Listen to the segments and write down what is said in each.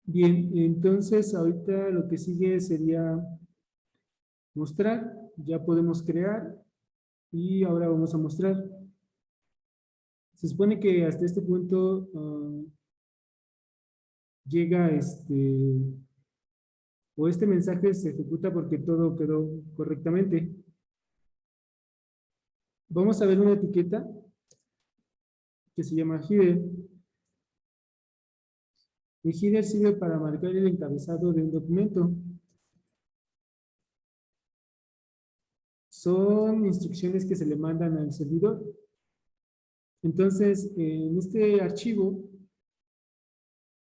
Bien, entonces ahorita lo que sigue sería mostrar. Ya podemos crear y ahora vamos a mostrar. Se supone que hasta este punto llega o este mensaje se ejecuta porque todo quedó correctamente. Vamos a ver una etiqueta que se llama header. El header sirve para marcar el encabezado de un documento. Son instrucciones que se le mandan al servidor. Entonces, en este archivo,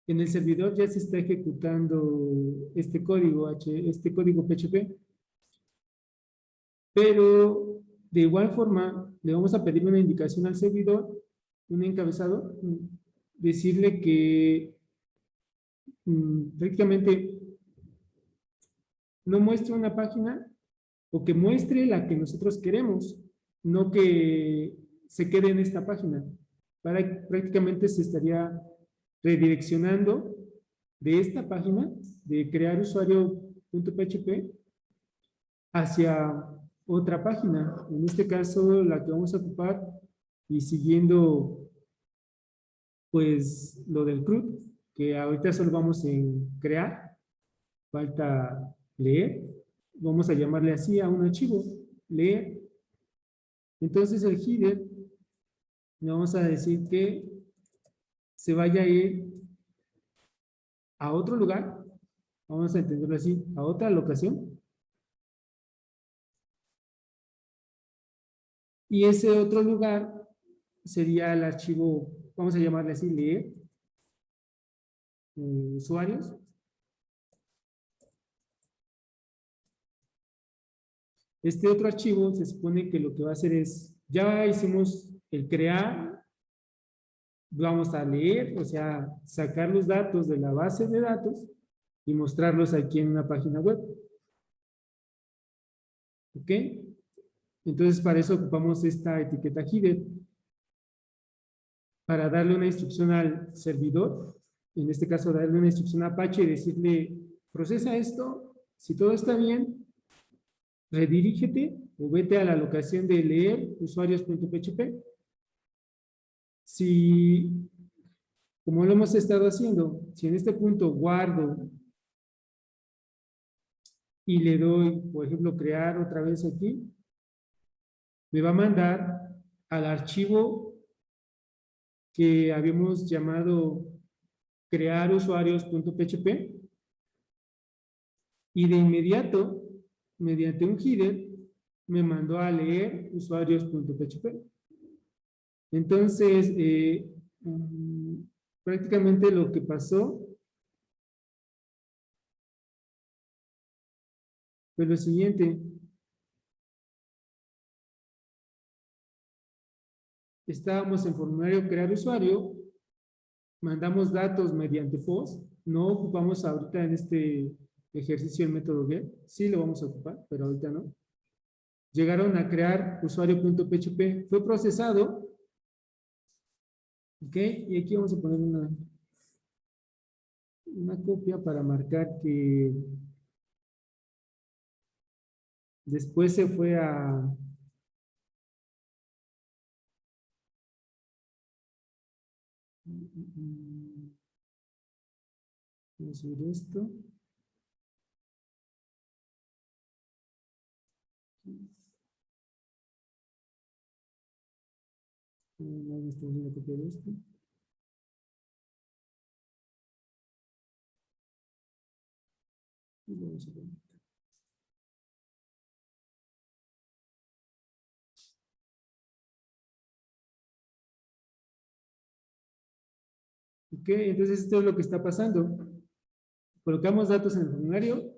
en el servidor ya se está ejecutando este código PHP, pero de igual forma le vamos a pedir una indicación al servidor, un encabezado, decirle que prácticamente no muestre una página o que muestre la que nosotros queremos, no que se quede en esta página. Prácticamente se estaría redireccionando de esta página de crearusuario.php hacia otra página, en este caso la que vamos a ocupar, y siguiendo pues lo del CRUD, que ahorita solo vamos en crear, falta leer, vamos a llamarle así a un archivo, leer. Entonces el header, le vamos a decir que se vaya a ir a otro lugar, vamos a entenderlo así, a otra locación. Y ese otro lugar sería el archivo, vamos a llamarle así, leer, usuarios. Este otro archivo se supone que lo que va a hacer es, ya hicimos el crear, vamos a leer, o sea, sacar los datos de la base de datos y mostrarlos aquí en una página web. ¿Ok? Entonces, para eso ocupamos esta etiqueta header. Para darle una instrucción al servidor, en este caso darle una instrucción a Apache y decirle, procesa esto, si todo está bien, redirígete o vete a la locación de leer usuarios.php. Si, como lo hemos estado haciendo, si en este punto guardo y le doy, por ejemplo, crear otra vez aquí, me va a mandar al archivo que habíamos llamado crear usuarios.php y de inmediato, mediante un header, me mandó a leer usuarios.php. Entonces, prácticamente lo que pasó fue lo siguiente. Estábamos en formulario crear usuario, mandamos datos mediante POST, no ocupamos ahorita en este ejercicio el método get, sí lo vamos a ocupar, pero ahorita no. Llegaron a crear usuario.php, fue procesado, ok, y aquí vamos a poner una copia para marcar que después se fue a vamos a subir esto. Vamos a hacer una copia de esto. Y lo vamos a poner. Ok, entonces esto es lo que está pasando. Colocamos datos en el formulario,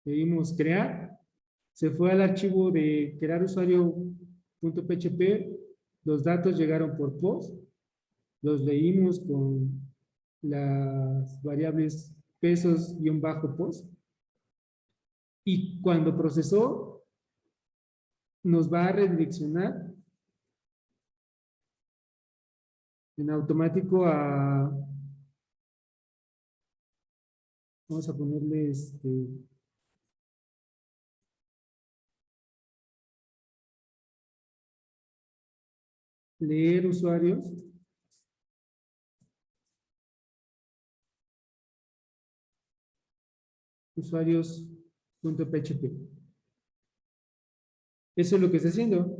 le dimos crear, se fue al archivo de crear usuario.php, los datos llegaron por POST, los leímos con las variables pesos-post, y cuando procesó, nos va a redireccionar en automático a, vamos a ponerle leer usuarios, usuarios.php. Eso es lo que está haciendo.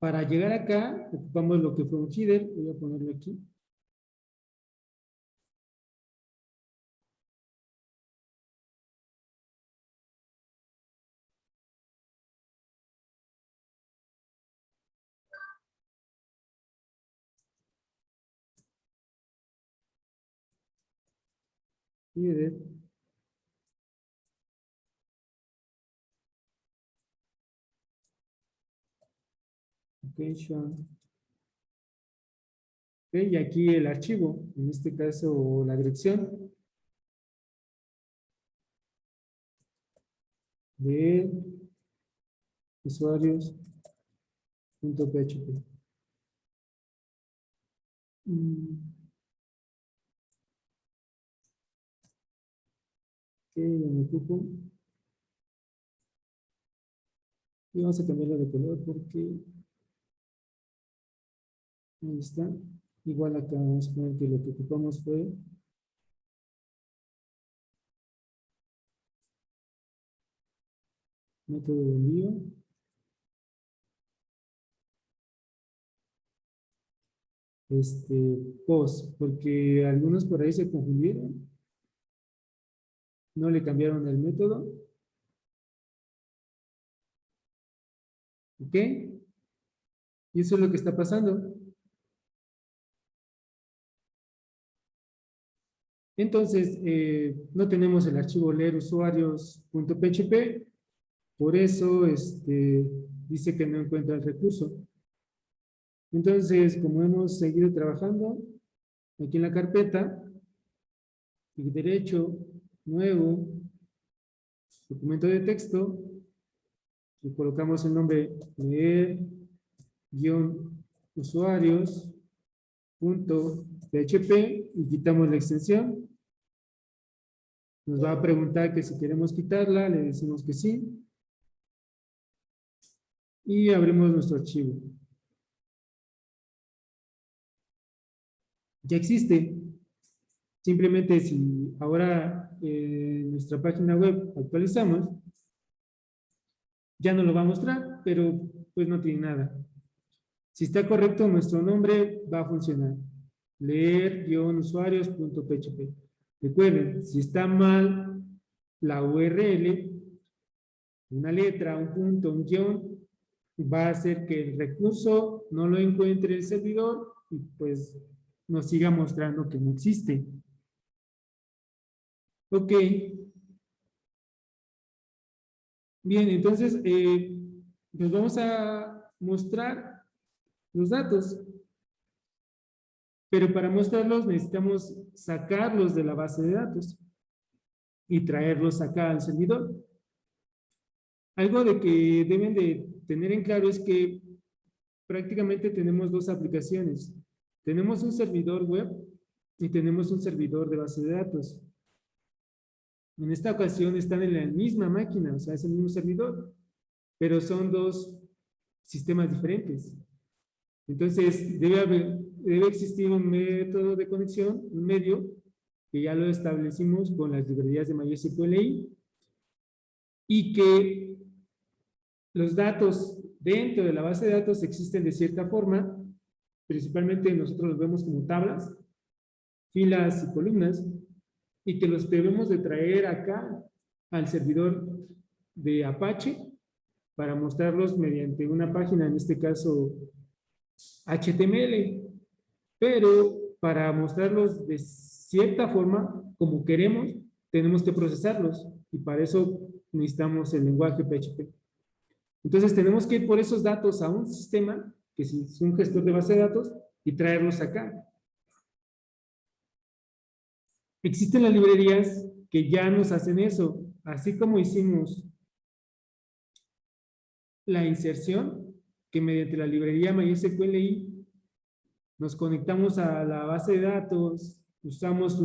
Para llegar acá, ocupamos lo que fue un header. Voy a ponerlo aquí. Header. Location. Ok, y aquí el archivo, en este caso la dirección de usuarios.php. Ok, ya me ocupo. Y vamos a cambiarlo de color porque ahí está. Igual acá vamos a poner que lo que ocupamos fue método de envío. Post, porque algunos por ahí se confundieron. No le cambiaron el método. ¿Ok? Y eso es lo que está pasando. Entonces, no tenemos el archivo leer usuarios.php, por eso dice que no encuentra el recurso. Entonces, como hemos seguido trabajando, aquí en la carpeta, clic derecho, nuevo, documento de texto, y colocamos el nombre leer-usuarios.php y quitamos la extensión. Nos va a preguntar que si queremos quitarla, le decimos que sí. Y abrimos nuestro archivo. Ya existe. Simplemente si ahora nuestra página web actualizamos, ya no lo va a mostrar, pero pues no tiene nada. Si está correcto, nuestro nombre va a funcionar. Leer-usuarios.php. Recuerden, si está mal la URL, una letra, un punto, un guión, va a hacer que el recurso no lo encuentre el servidor y pues nos siga mostrando que no existe. Ok. Bien, entonces nos vamos a mostrar los datos, pero para mostrarlos necesitamos sacarlos de la base de datos y traerlos acá al servidor. Algo de que deben de tener en claro es que prácticamente tenemos dos aplicaciones. Tenemos un servidor web y tenemos un servidor de base de datos. En esta ocasión están en la misma máquina, o sea, es el mismo servidor, pero son dos sistemas diferentes. Entonces, debe existir un método de conexión, un medio, que ya lo establecimos con las librerías de MySQLi, y que los datos dentro de la base de datos existen de cierta forma, principalmente nosotros los vemos como tablas, filas y columnas, y que los debemos de traer acá al servidor de Apache para mostrarlos mediante una página, en este caso HTML, pero para mostrarlos de cierta forma, como queremos, tenemos que procesarlos y para eso necesitamos el lenguaje PHP. Entonces tenemos que ir por esos datos a un sistema, que es un gestor de base de datos, y traerlos acá. Existen las librerías que ya nos hacen eso, así como hicimos la inserción, que mediante la librería MySQLi nos conectamos a la base de datos, usamos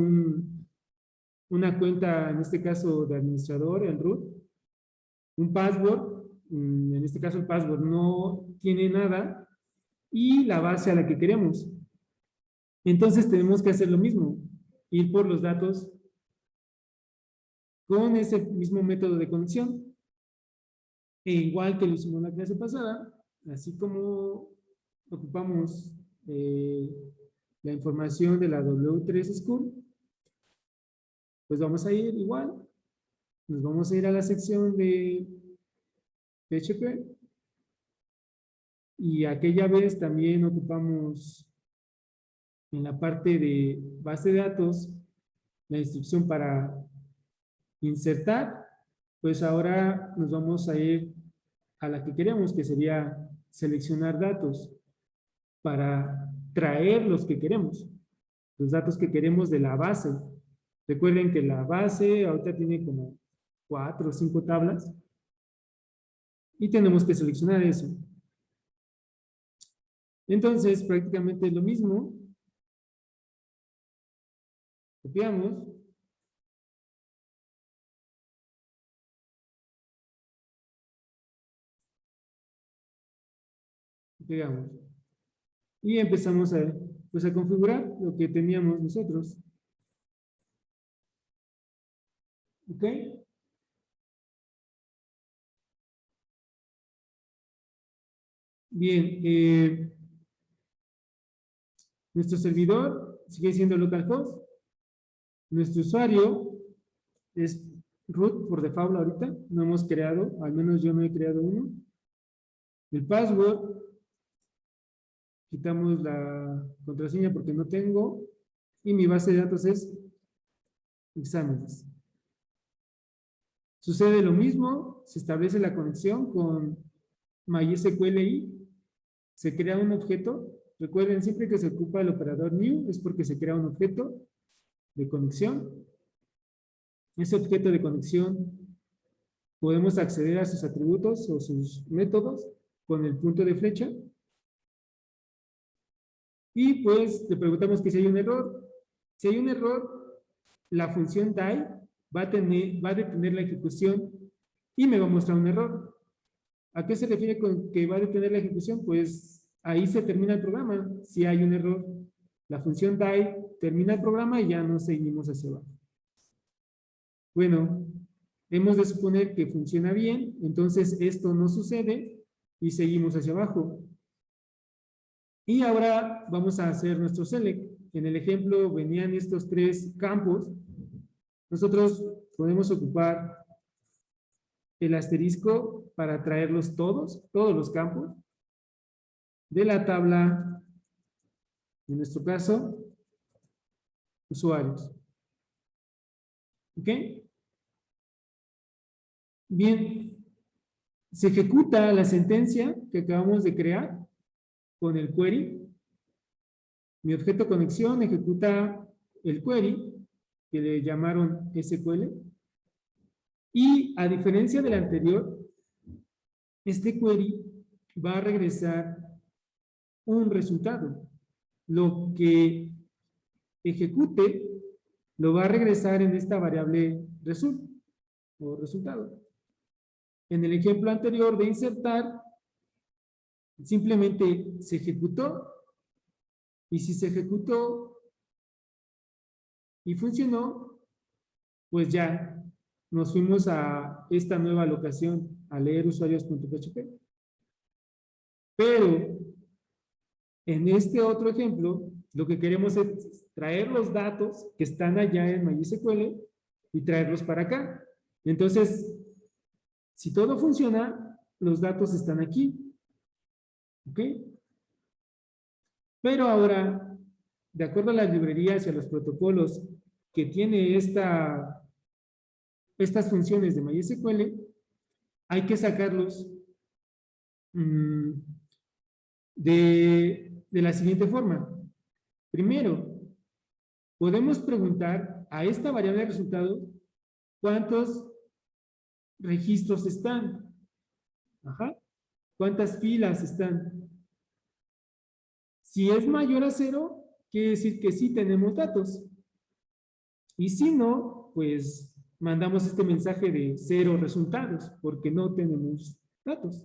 una cuenta, en este caso de administrador, el root, un password, en este caso el password no tiene nada, y la base a la que queremos. Entonces tenemos que hacer lo mismo, ir por los datos con ese mismo método de conexión, e igual que lo hicimos en la clase pasada, así como ocupamos la información de la W3 School, pues vamos a ir igual, nos vamos a ir a la sección de PHP, y aquella vez también ocupamos en la parte de base de datos la instrucción para insertar, pues ahora nos vamos a ir a la que queremos, que sería seleccionar datos para traer los que queremos, los datos que queremos de la base. Recuerden que la base ahorita tiene como 4 o 5 tablas y tenemos que seleccionar eso. Entonces, prácticamente es lo mismo. Copiamos. Pegamos. Y empezamos a, pues, a configurar lo que teníamos nosotros. ¿Ok? Bien. Nuestro servidor sigue siendo localhost. Nuestro usuario es root por default ahorita. No hemos creado, al menos yo no he creado uno. El password. Quitamos la contraseña porque no tengo. Y mi base de datos es exámenes. Sucede lo mismo, se establece la conexión con MySQLi, se crea un objeto. Recuerden, siempre que se ocupa el operador new es porque se crea un objeto de conexión. Ese objeto de conexión podemos acceder a sus atributos o sus métodos con el punto de flecha. Y pues le preguntamos que si hay un error. Si hay un error, la función die va a detener la ejecución y me va a mostrar un error. ¿A qué se refiere con que va a detener la ejecución? Pues ahí se termina el programa. Si hay un error, la función die termina el programa y ya no seguimos hacia abajo. Bueno, hemos de suponer que funciona bien, entonces esto no sucede y seguimos hacia abajo. Y ahora vamos a hacer nuestro select. En el ejemplo venían estos 3 campos. Nosotros podemos ocupar el asterisco para traerlos todos los campos de la tabla, en nuestro caso, usuarios. ¿Ok? Bien, se ejecuta la sentencia que acabamos de crear con el query. Mi objeto conexión ejecuta el query que le llamaron SQL. Y a diferencia del anterior, este query va a regresar un resultado. Lo que ejecute lo va a regresar en esta variable result o resultado. En el ejemplo anterior de insertar, simplemente se ejecutó, y si se ejecutó y funcionó, pues ya nos fuimos a esta nueva locación a leer usuarios.php. Pero en este otro ejemplo, lo que queremos es traer los datos que están allá en MySQL y traerlos para acá. Entonces, si todo funciona, los datos están aquí. ¿Ok? Pero ahora, de acuerdo a las librerías y a los protocolos que tiene estas funciones de MySQL, hay que sacarlos de la siguiente forma. Primero, podemos preguntar a esta variable de resultado cuántos registros están. Ajá. ¿Cuántas filas están? Si es mayor a 0, quiere decir que sí tenemos datos. Y si no, pues mandamos este mensaje de 0 resultados, porque no tenemos datos.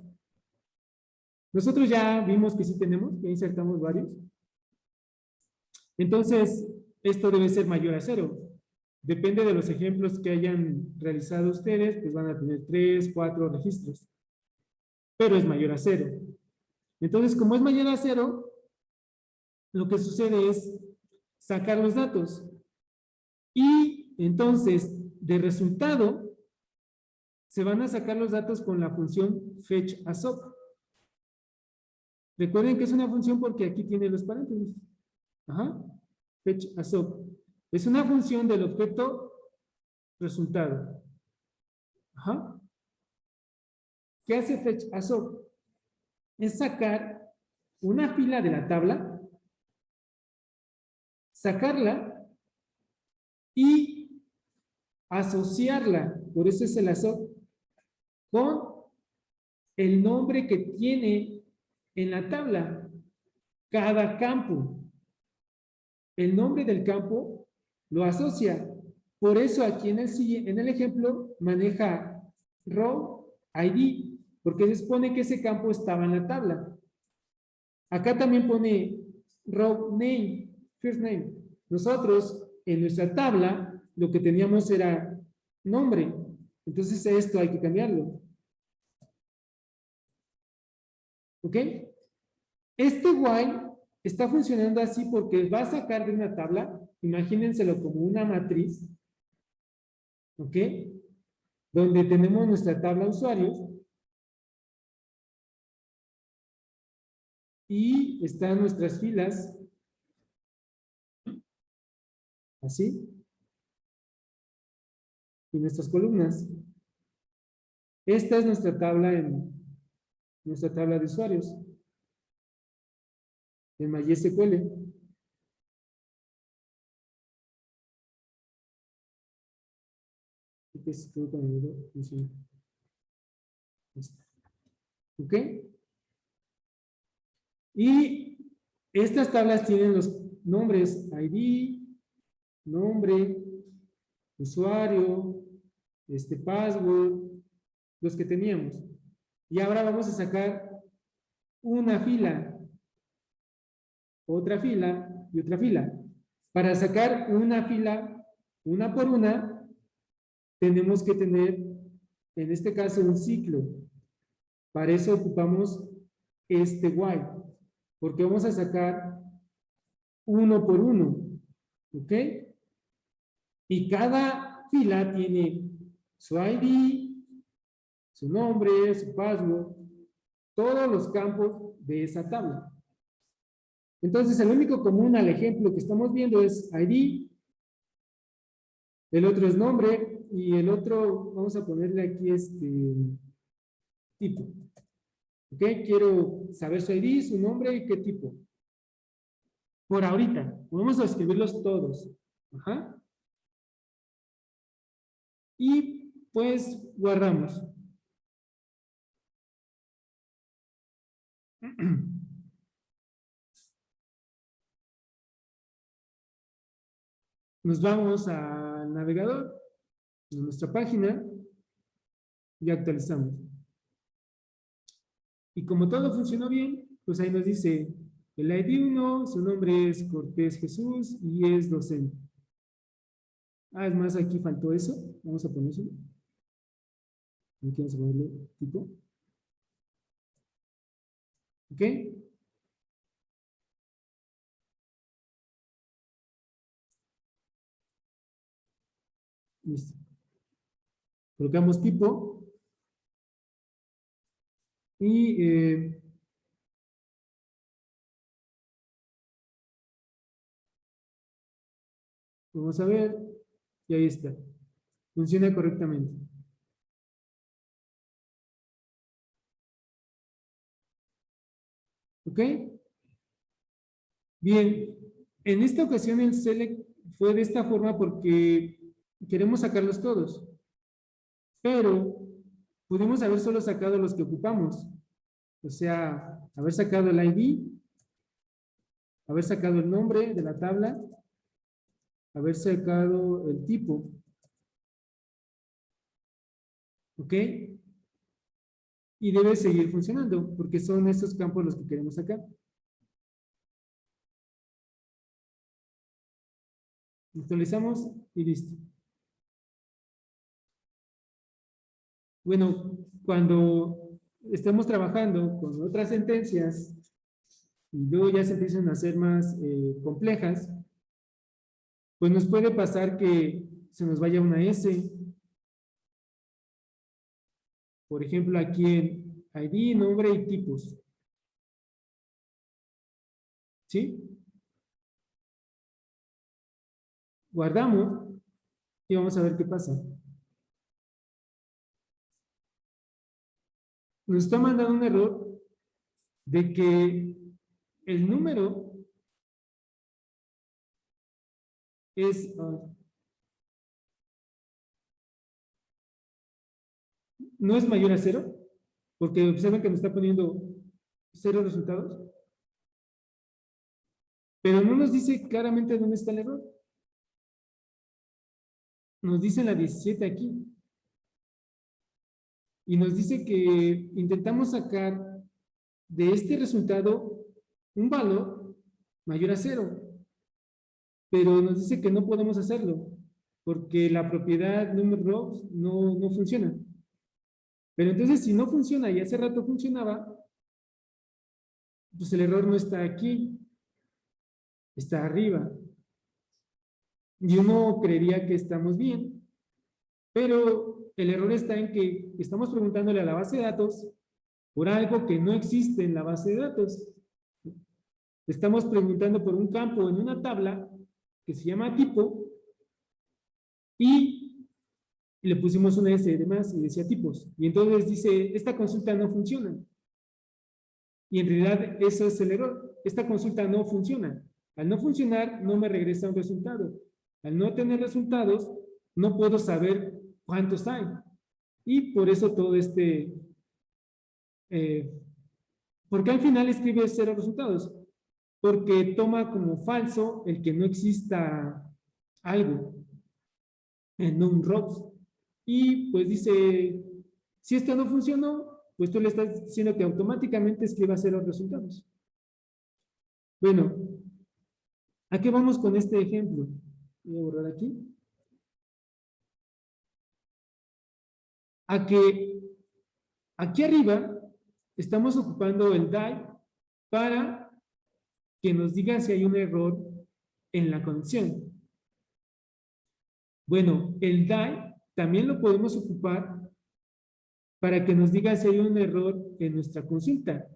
Nosotros ya vimos que sí tenemos, ya insertamos varios. Entonces, esto debe ser mayor a 0. Depende de los ejemplos que hayan realizado ustedes, pues van a tener 3, 4 registros. Pero es mayor a 0. Entonces, como es mayor a 0, lo que sucede es sacar los datos. Y entonces, de resultado, se van a sacar los datos con la función fetch_assoc. Recuerden que es una función porque aquí tiene los paréntesis. Ajá. Fetch_assoc. Es una función del objeto resultado. Ajá. ¿Qué hace fetch_assoc? Es sacar una fila de la tabla, sacarla y asociarla, por eso es el assoc, con el nombre que tiene en la tabla cada campo. El nombre del campo lo asocia. Por eso aquí en el ejemplo maneja row ID, porque se supone que ese campo estaba en la tabla. Acá también pone row name, first name. Nosotros en nuestra tabla lo que teníamos era nombre. Entonces esto hay que cambiarlo. ¿Ok? Este while está funcionando así porque va a sacar de una tabla, imagínenselo como una matriz, ¿ok? Donde tenemos nuestra tabla de usuarios y están nuestras filas, así, y nuestras columnas. Esta es nuestra tabla de usuarios en MySQL. ¿Ok? Y estas tablas tienen los nombres ID, nombre, usuario, password, los que teníamos. Y ahora vamos a sacar una fila, otra fila y otra fila. Para sacar una fila, una por una, tenemos que tener, en este caso, un ciclo. Para eso ocupamos este while, porque vamos a sacar uno por uno, ¿ok? Y cada fila tiene su ID, su nombre, su password, todos los campos de esa tabla. Entonces, el único común al ejemplo que estamos viendo es ID, el otro es nombre, y el otro, vamos a ponerle aquí tipo. ¿Ok? Quiero saber su ID, su nombre y qué tipo. Por ahorita, vamos a escribirlos todos. Ajá. Y pues guardamos. Nos vamos al navegador, a nuestra página, y actualizamos. Y como todo funcionó bien, pues ahí nos dice el ID 1, su nombre es Cortés Jesús y es docente. Es más, aquí faltó eso. Vamos a poner eso. Aquí vamos a ponerle tipo. ¿Ok? Listo. Colocamos tipo. Y vamos a ver. Y ahí está. Funciona correctamente. ¿Ok? Bien. En esta ocasión el select fue de esta forma porque queremos sacarlos todos. Pero pudimos haber solo sacado los que ocupamos. O sea, haber sacado el ID haber sacado el nombre de la tabla, haber sacado el tipo. ¿Ok? Y debe seguir funcionando, porque son estos campos los que queremos sacar. Actualizamos y listo. Bueno, cuando estemos trabajando con otras sentencias y luego ya se empiezan a hacer más complejas, pues nos puede pasar que se nos vaya una S. Por ejemplo, aquí en ID, nombre y tipos. ¿Sí? Guardamos y vamos a ver qué pasa. Nos está mandando un error de que el número es... no es mayor a 0, porque observen que nos está poniendo 0 resultados, pero no nos dice claramente dónde está el error. Nos dice en la 17 aquí. Y nos dice que intentamos sacar de este resultado un valor mayor a 0, pero nos dice que no podemos hacerlo, porque la propiedad numRows no funciona. Pero entonces, si no funciona y hace rato funcionaba, pues el error no está aquí, está arriba. Y uno creería que estamos bien, pero el error está en que estamos preguntándole a la base de datos por algo que no existe en la base de datos. Estamos preguntando por un campo en una tabla que se llama tipo y le pusimos una S de más y decía tipos. Y entonces dice, esta consulta no funciona. Y en realidad eso es el error. Esta consulta no funciona. Al no funcionar, no me regresa un resultado. Al no tener resultados, no puedo saber cuántos hay. Y por eso todo porque al final escribe 0 resultados. Porque toma como falso el que no exista algo en un ROPS. Y pues dice, si esto no funcionó, pues tú le estás diciendo que automáticamente escriba 0 resultados. Bueno, ¿a qué vamos con este ejemplo? Voy a borrar aquí. A que aquí arriba estamos ocupando el DAI para que nos diga si hay un error en la conexión. Bueno, el DAI también lo podemos ocupar para que nos diga si hay un error en nuestra consulta.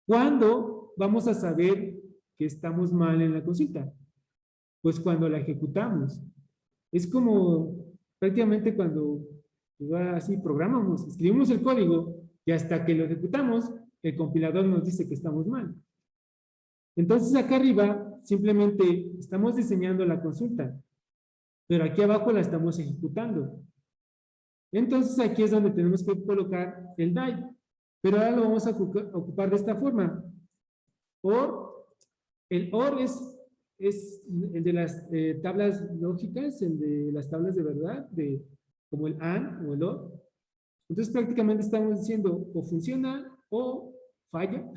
¿Cuándo vamos a saber que estamos mal en la consulta? Pues cuando la ejecutamos. Es como prácticamente cuando así programamos, escribimos el código y hasta que lo ejecutamos, el compilador nos dice que estamos mal. Entonces acá arriba simplemente estamos diseñando la consulta, pero aquí abajo la estamos ejecutando. Entonces aquí es donde tenemos que colocar el DAI, pero ahora lo vamos a ocupar de esta forma. El OR es el de las tablas lógicas, el de las tablas de verdad, como el AND o el OR. Entonces prácticamente estamos diciendo o funciona o falla.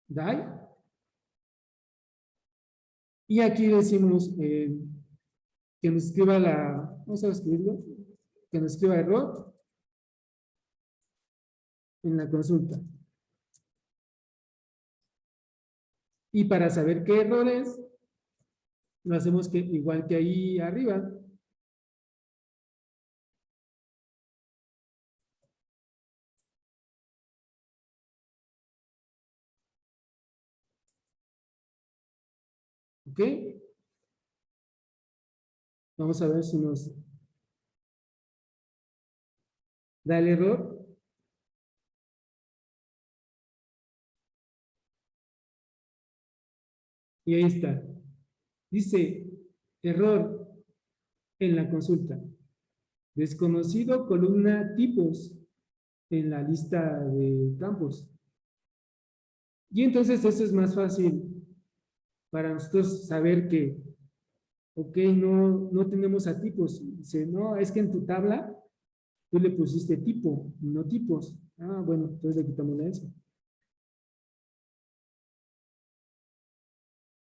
DAI. Y aquí decimos que nos escriba vamos a escribirlo, que nos escriba error en la consulta. Y para saber qué error es, lo hacemos igual que ahí arriba. ¿Ok? Vamos a ver si nos da el error. Y ahí está. Dice, error en la consulta. Desconocido columna tipos en la lista de campos. Y entonces eso es más fácil para nosotros saber que, ok, no tenemos a tipos. Dice, no, es que en tu tabla tú le pusiste tipo, no tipos. Ah, bueno, entonces le quitamos la S.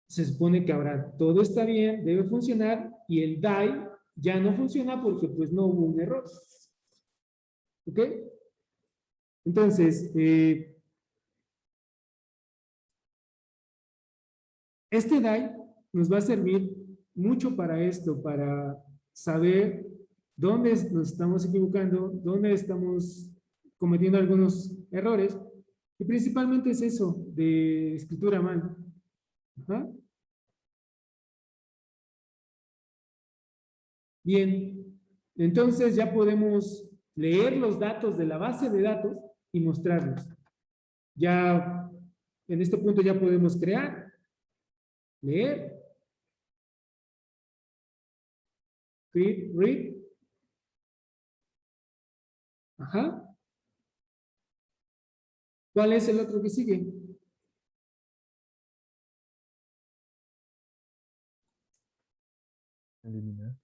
Se supone que ahora todo está bien, debe funcionar, y el DAI ya no funciona porque pues no hubo un error. ¿Ok? Entonces, este DAI nos va a servir mucho para esto, para saber dónde nos estamos equivocando, dónde estamos cometiendo algunos errores, y principalmente es eso, de escritura a mano. Ajá. Bien, entonces ya podemos leer los datos de la base de datos y mostrarlos. Ya en este punto ya podemos crear, leer, read, ajá. ¿Cuál es el otro que sigue? Eliminar.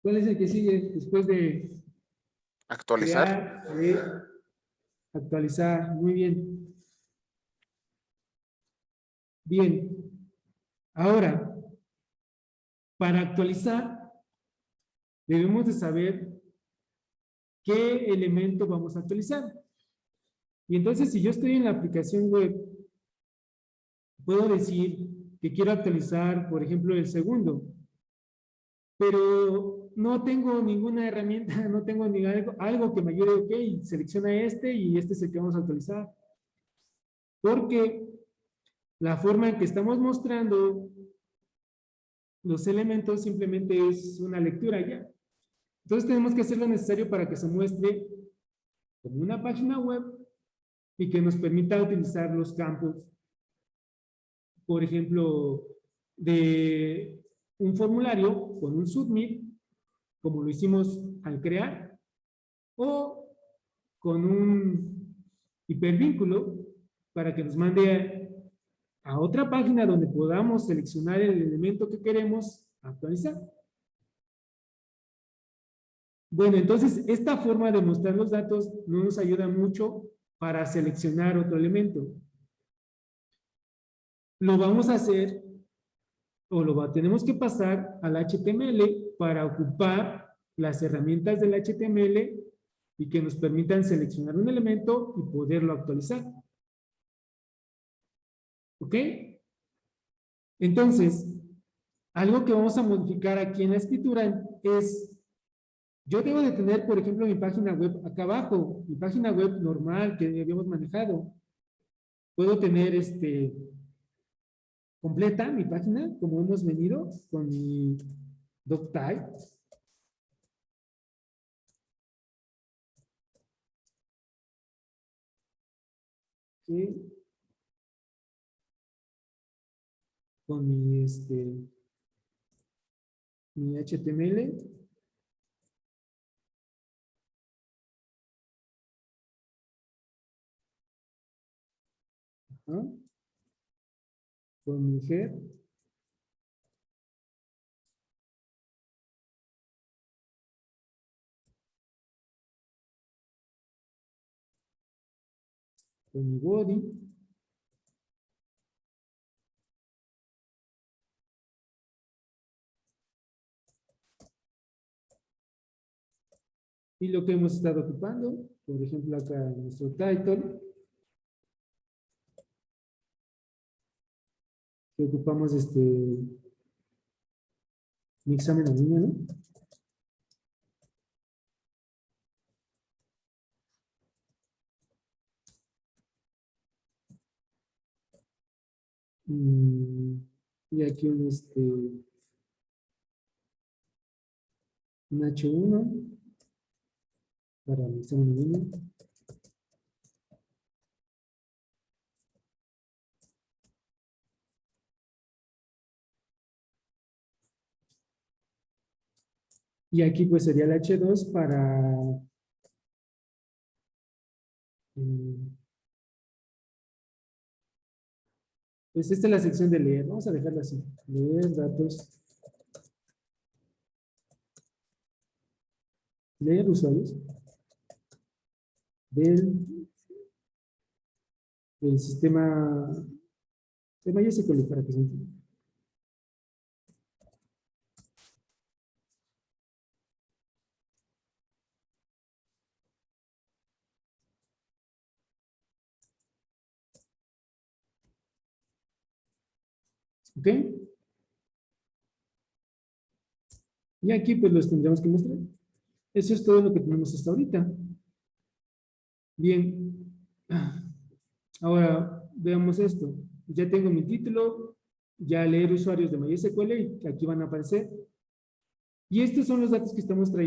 ¿Cuál es el que sigue después de Actualizar. crear, leer, actualizar? Muy bien. Bien. Ahora, para actualizar, debemos de saber qué elemento vamos a actualizar. Y entonces, si yo estoy en la aplicación web, puedo decir que quiero actualizar, por ejemplo, el segundo, pero no tengo ninguna herramienta, no tengo ni algo que me ayude, ok, selecciona este y este es el que vamos a actualizar. Porque la forma en que estamos mostrando los elementos simplemente es una lectura ya. Entonces tenemos que hacer lo necesario para que se muestre como una página web y que nos permita utilizar los campos, por ejemplo, de un formulario con un submit, como lo hicimos al crear, o con un hipervínculo para que nos mande a otra página donde podamos seleccionar el elemento que queremos actualizar. Bueno, entonces esta forma de mostrar los datos no nos ayuda mucho para seleccionar otro elemento. Lo vamos a hacer o tenemos que pasar al HTML para ocupar las herramientas del HTML y que nos permitan seleccionar un elemento y poderlo actualizar. ¿Ok? Entonces, algo que vamos a modificar aquí en la escritura es, yo debo de tener, por ejemplo, mi página web acá abajo, mi página web normal que habíamos manejado. Puedo tener completa mi página, como hemos venido, con mi doctype. ¿Sí? Con mi HTML. Ajá. Con mi head. Con mi body. Y lo que hemos estado ocupando, por ejemplo, acá nuestro title, que ocupamos mi examen en línea, ¿no? Y aquí un H1 para el examen en línea. Y aquí pues sería el H2 para... pues esta es la sección de leer. Vamos a dejarla así. Leer datos. Leer usuarios. Del sistema de MySQL para que se entienda. ¿Ok? Y aquí pues los tendremos que mostrar. Eso es todo lo que tenemos hasta ahorita. Bien. Ahora veamos esto. Ya tengo mi título, ya leer usuarios de MySQL y aquí van a aparecer. Y estos son los datos que estamos trayendo.